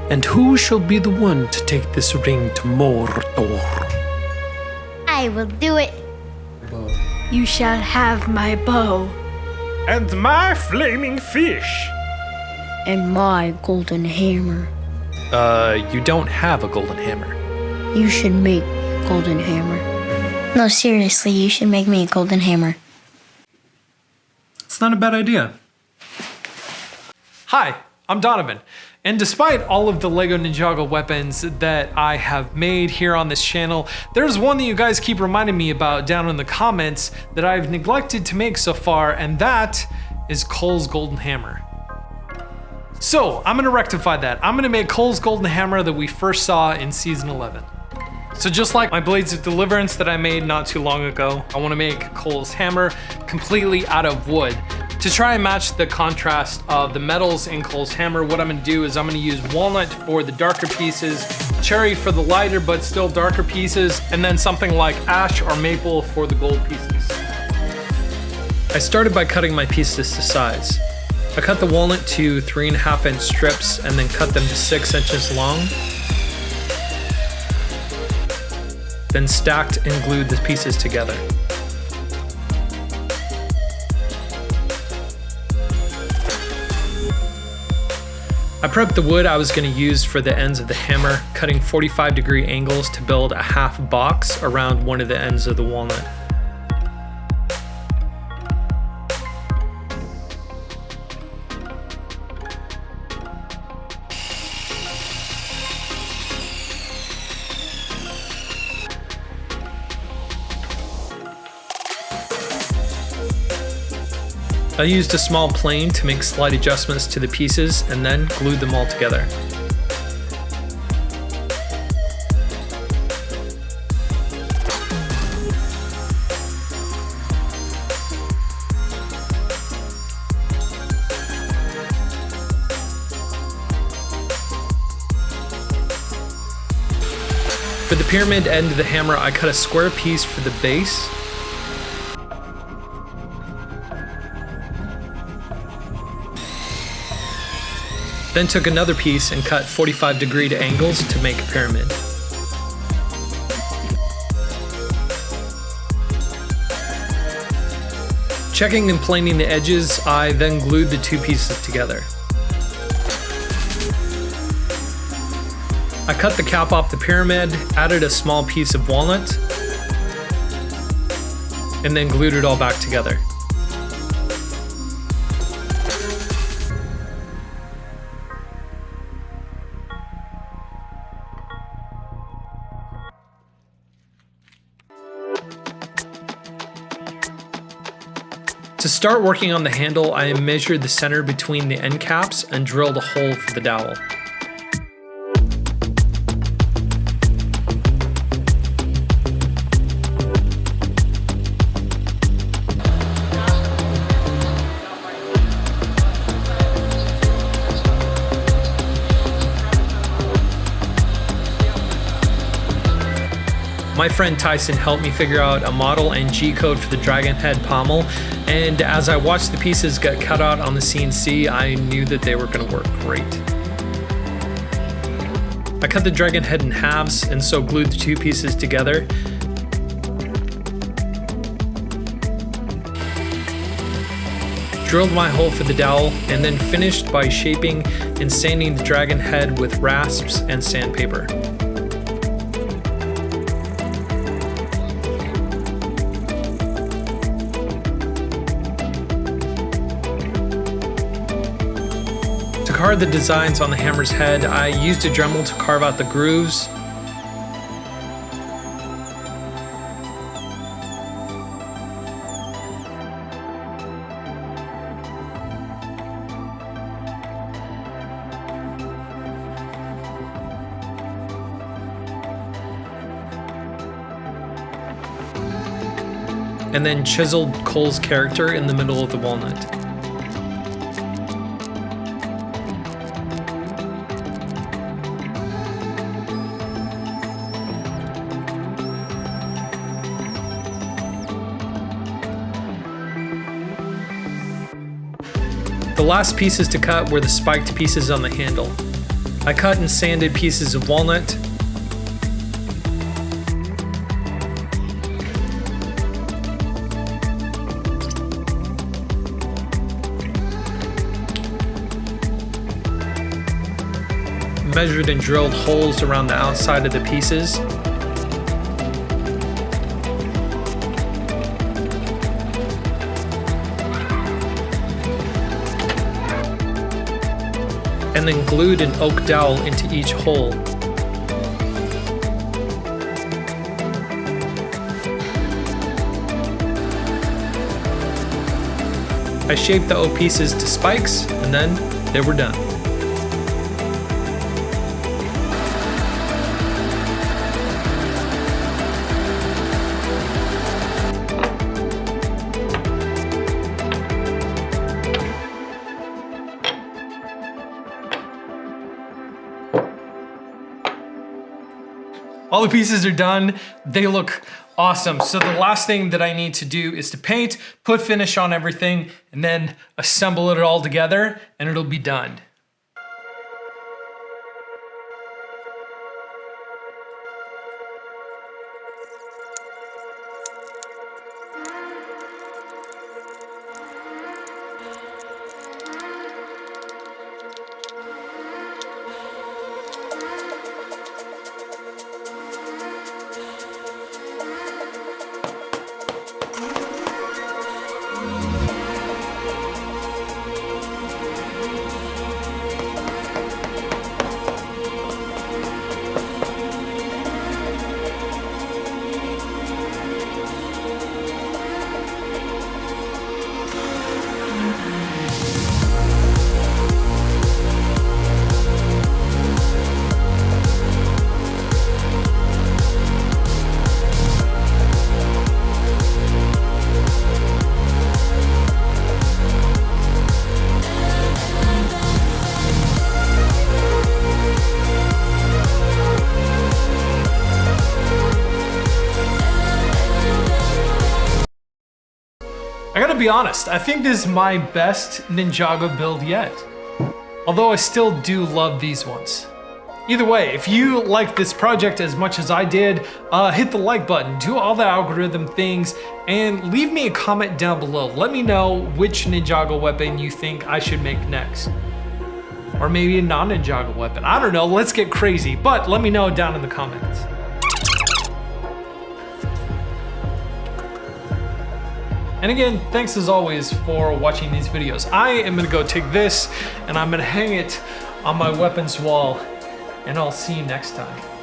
And who shall be the one to take this ring to Mordor? I will do it. You shall have my bow. And my flaming fish. And my golden hammer. You don't have a golden hammer. You should make me a golden hammer. No, seriously, you should make me a golden hammer. It's not a bad idea. Hi, I'm Donovan. And despite all of the Lego Ninjago weapons that I have made here on this channel, there's one that you guys keep reminding me about down in the comments that I've neglected to make so far, and that is Cole's golden hammer. So I'm gonna rectify that. I'm gonna make Cole's golden hammer that we first saw in season 11. So just like my Blades of Deliverance that I made not too long ago, I wanna make Cole's hammer completely out of wood. To try and match the contrast of the metals in Cole's hammer, what I'm gonna do is I'm gonna use walnut for the darker pieces, cherry for the lighter but still darker pieces, and then something like ash or maple for the gold pieces. I started by cutting my pieces to size. I cut the walnut to 3.5 inch strips and then cut them to 6 inches long. Then stacked and glued the pieces together. I prepped the wood I was going to use for the ends of the hammer, cutting 45-degree angles to build a half box around one of the ends of the walnut. I used a small plane to make slight adjustments to the pieces and then glued them all together. For the pyramid end of the hammer, I cut a square piece for the base. Then took another piece and cut 45-degree angles to make a pyramid. Checking and planing the edges, I then glued the two pieces together. I cut the cap off the pyramid, added a small piece of walnut, and then glued it all back together. To start working on the handle, I measured the center between the end caps and drilled a hole for the dowel. My friend Tyson helped me figure out a model and G-code for the dragon head pommel, and as I watched the pieces get cut out on the CNC, I knew that they were going to work great. I cut the dragon head in halves and so glued the two pieces together. Drilled my hole for the dowel and then finished by shaping and sanding the dragon head with rasps and sandpaper. To carve the designs on the hammer's head, I used a Dremel to carve out the grooves. And then chiseled Cole's character in the middle of the walnut. The last pieces to cut were the spiked pieces on the handle. I cut and sanded pieces of walnut. Measured and drilled holes around the outside of the pieces. And then glued an oak dowel into each hole. I shaped the oak pieces to spikes, and then they were done. All the pieces are done. They look awesome. So the last thing that I need to do is to paint, put finish on everything, and then assemble it all together, and it'll be done. I gotta be honest, I think this is my best Ninjago build yet. Although I still do love these ones. Either way, if you like this project as much as I did, hit the like button, do all the algorithm things, and leave me a comment down below. Let me know which Ninjago weapon you think I should make next. Or maybe a non-Ninjago weapon. I don't know, let's get crazy, but let me know down in the comments. And again, thanks as always for watching these videos. I am gonna go take this and I'm gonna hang it on my weapons wall, and I'll see you next time.